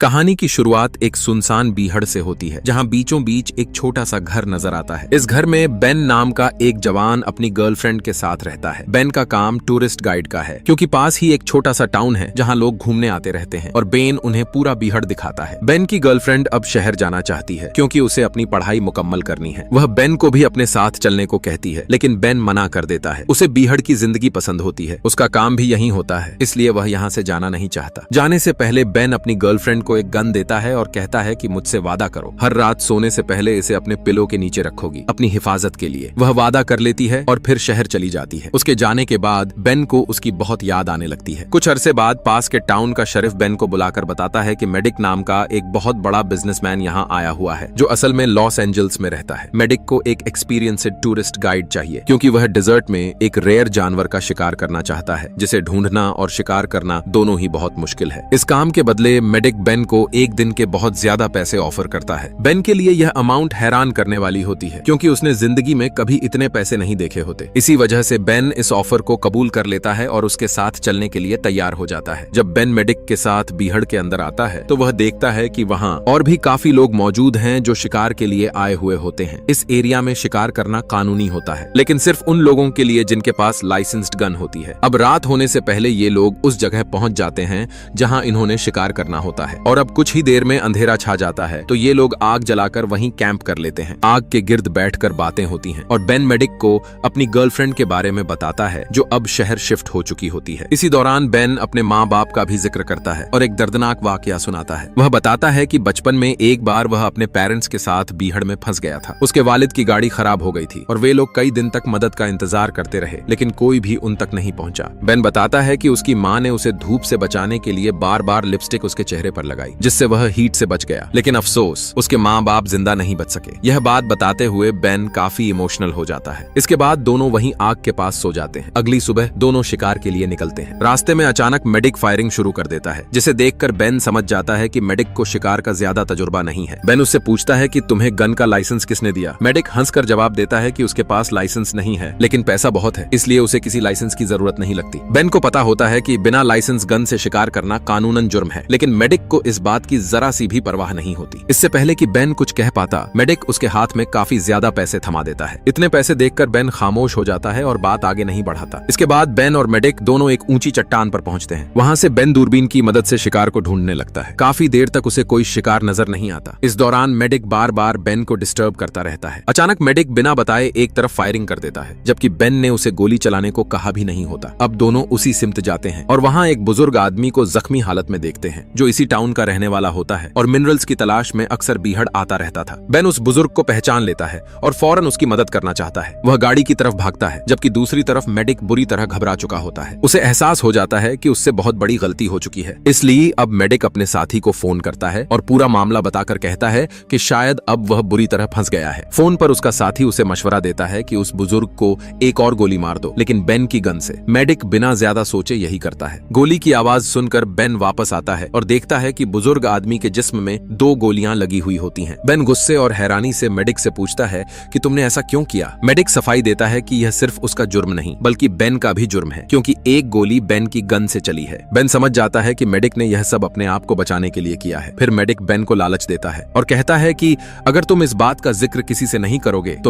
कहानी की शुरुआत एक सुनसान बीहड़ से होती है, जहां बीचों बीच एक छोटा सा घर नजर आता है। इस घर में बेन नाम का एक जवान अपनी गर्लफ्रेंड के साथ रहता है। बेन का काम टूरिस्ट गाइड का है, क्योंकि पास ही एक छोटा सा टाउन है जहां लोग घूमने आते रहते हैं और बेन उन्हें पूरा बीहड़ दिखाता है। बेन की गर्लफ्रेंड अब शहर जाना चाहती है, क्योंकि उसे अपनी पढ़ाई मुकम्मल करनी है। वह बेन को भी अपने साथ चलने को कहती है, लेकिन बेन मना कर देता है। उसे बीहड़ की जिंदगी पसंद होती है, उसका काम भी यहीं होता है, इसलिए वह यहाँ से जाना नहीं चाहता। जाने से पहले बेन अपनी गर्लफ्रेंड को एक गन देता है और कहता है कि मुझसे वादा करो, हर रात सोने से पहले इसे अपने पिलो के नीचे रखोगी, अपनी हिफाजत के लिए। वह वादा कर लेती है और फिर शहर चली जाती है। उसके जाने के बाद बेन को उसकी बहुत याद आने लगती है। कुछ अरसे बाद पास के टाउन का शरीफ बेन को बुलाकर बताता है कि मेडिक नाम का एक बहुत बड़ा बिजनेसमैन यहाँ आया हुआ है, जो असल में लॉस एंजल्स में रहता है। मेडिक को एक एक्सपीरियंस्ड टूरिस्ट गाइड चाहिए, क्योंकि वह डिजर्ट में एक रेयर जानवर का शिकार करना चाहता है, जिसे ढूंढना और शिकार करना दोनों ही बहुत मुश्किल है। इस काम के बदले मेडिक बेन को एक दिन के बहुत ज्यादा पैसे ऑफर करता है। बेन के लिए यह अमाउंट हैरान करने वाली होती है, क्योंकि उसने जिंदगी में कभी इतने पैसे नहीं देखे होते। इसी वजह से बेन इस ऑफर को कबूल कर लेता है और उसके साथ चलने के लिए तैयार हो जाता है। जब बेन मेडिक के साथ बीहड़ के अंदर आता है, तो वह देखता है कि वहाँ और भी काफी लोग मौजूद हैं जो शिकार के लिए आए हुए होते हैं। इस एरिया में शिकार करना कानूनी होता है, लेकिन सिर्फ उन लोगों के लिए जिनके पास लाइसेंस्ड गन होती है। अब रात होने से पहले ये लोग उस जगह पहुंच जाते हैं जहां इन्होंने शिकार करना होता है, और अब कुछ ही देर में अंधेरा छा जाता है, तो ये लोग आग जलाकर वहीं कैंप कर लेते हैं। आग के गिर्द बैठकर बातें होती हैं और बेन मेडिक को अपनी गर्लफ्रेंड के बारे में बताता है, जो अब शहर शिफ्ट हो चुकी होती है। इसी दौरान बेन अपने माँ बाप का भी जिक्र करता है और एक दर्दनाक वाकया सुनाता है। वह बताता है कि बचपन में एक बार वह अपने पेरेंट्स के साथ बीहड़ में फंस गया था। उसके वालिद की गाड़ी खराब हो गई थी और वे लोग कई दिन तक मदद का इंतजार करते रहे, लेकिन कोई भी उन तक नहीं पहुंचा। बेन बताता है कि उसकी माँ ने उसे धूप से बचाने के लिए बार बार लिपस्टिक उसके चेहरे पर लगाई, जिससे वह हीट से बच गया, लेकिन अफसोस उसके माँ बाप जिंदा नहीं बच सके। यह बात बताते हुए बेन काफी इमोशनल हो जाता है। इसके बाद दोनों वहीं आग के पास सो जाते हैं। अगली सुबह दोनों शिकार के लिए निकलते हैं। रास्ते में अचानक मेडिक फायरिंग शुरू कर देता है, जिसे देखकर बेन समझ जाता है कि मेडिक को शिकार का ज्यादा तजुर्बा नहीं है। बेन उससे पूछता है कि तुम्हें गन का लाइसेंस किसने दिया। मेडिक हंसकर जवाब देता है कि उसके पास लाइसेंस नहीं है, लेकिन पैसा बहुत है, इसलिए उसे किसी लाइसेंस की जरूरत नहीं लगती। बेन को पता होता है कि बिना लाइसेंस गन से शिकार करना कानूनन जुर्म है, लेकिन मेडिक को इस बात की जरा सी भी परवाह नहीं होती। इससे पहले कि बेन कुछ कह पाता, मेडिक उसके हाथ में काफी ज्यादा पैसे थमा देता है। इतने पैसे देखकर बेन खामोश हो जाता है और बात आगे नहीं बढ़ाता। इसके बाद बेन और मेडिक दोनों एक ऊंची चट्टान पर पहुंचते हैं। वहां से बेन दूरबीन की मदद से शिकार को ढूंढने लगता है। काफी देर तक उसे कोई शिकार नजर नहीं आता। इस दौरान मेडिक बार बार बेन को डिस्टर्ब करता रहता है। अचानक मेडिक बिना बताए एक तरफ फायरिंग कर देता है, जबकि बेन ने उसे गोली चलाने को कहा भी नहीं होता। अब दोनों उसी सिमत जाते हैं और वहां एक बुजुर्ग आदमी को जख्मी हालत में देखते हैं, जो इसी टाउन का रहने वाला होता है और मिनरल्स की तलाश में अक्सर बीहड़ आता रहता था। बेन उस बुजुर्ग को पहचान लेता है और फौरन उसकी मदद करना चाहता है। वह गाड़ी की तरफ भागता है, जबकि दूसरी तरफ मेडिक बुरी तरह घबरा चुका होता है। उसे एहसास हो जाता है कि उससे बहुत बड़ी गलती हो चुकी है, इसलिए अब मेडिक अपने साथी को फोन करता है और पूरा मामला बताकर कहता है कि शायद अब वह बुरी तरह फंस गया है। फोन पर उसका साथी उसे मशवरा देता है कि उस बुजुर्ग को एक और गोली मार दो, लेकिन बेन की गन से। मेडिक बिना ज्यादा सोचे यही करता है। गोली की आवाज सुनकर बेन वापस आता है और देखता है कि बुजुर्ग आदमी के जिस्म में 2 गोलियां लगी हुई होती हैं। बेन गुस्से और हैरानी से मेडिक से पूछता है कि तुमने ऐसा क्यों किया। मेडिक सफाई देता है कि यह सिर्फ उसका जुर्म नहीं, बल्कि बेन का भी जुर्म है, क्योंकि एक गोली बेन की गन से चली है। बेन समझ जाता है कि मेडिक ने यह सब अपने आप को बचाने के लिए किया है। फिर मेडिक बेन को लालच देता है और कहता है कि अगर तुम इस बात का जिक्र किसी से नहीं करोगे तो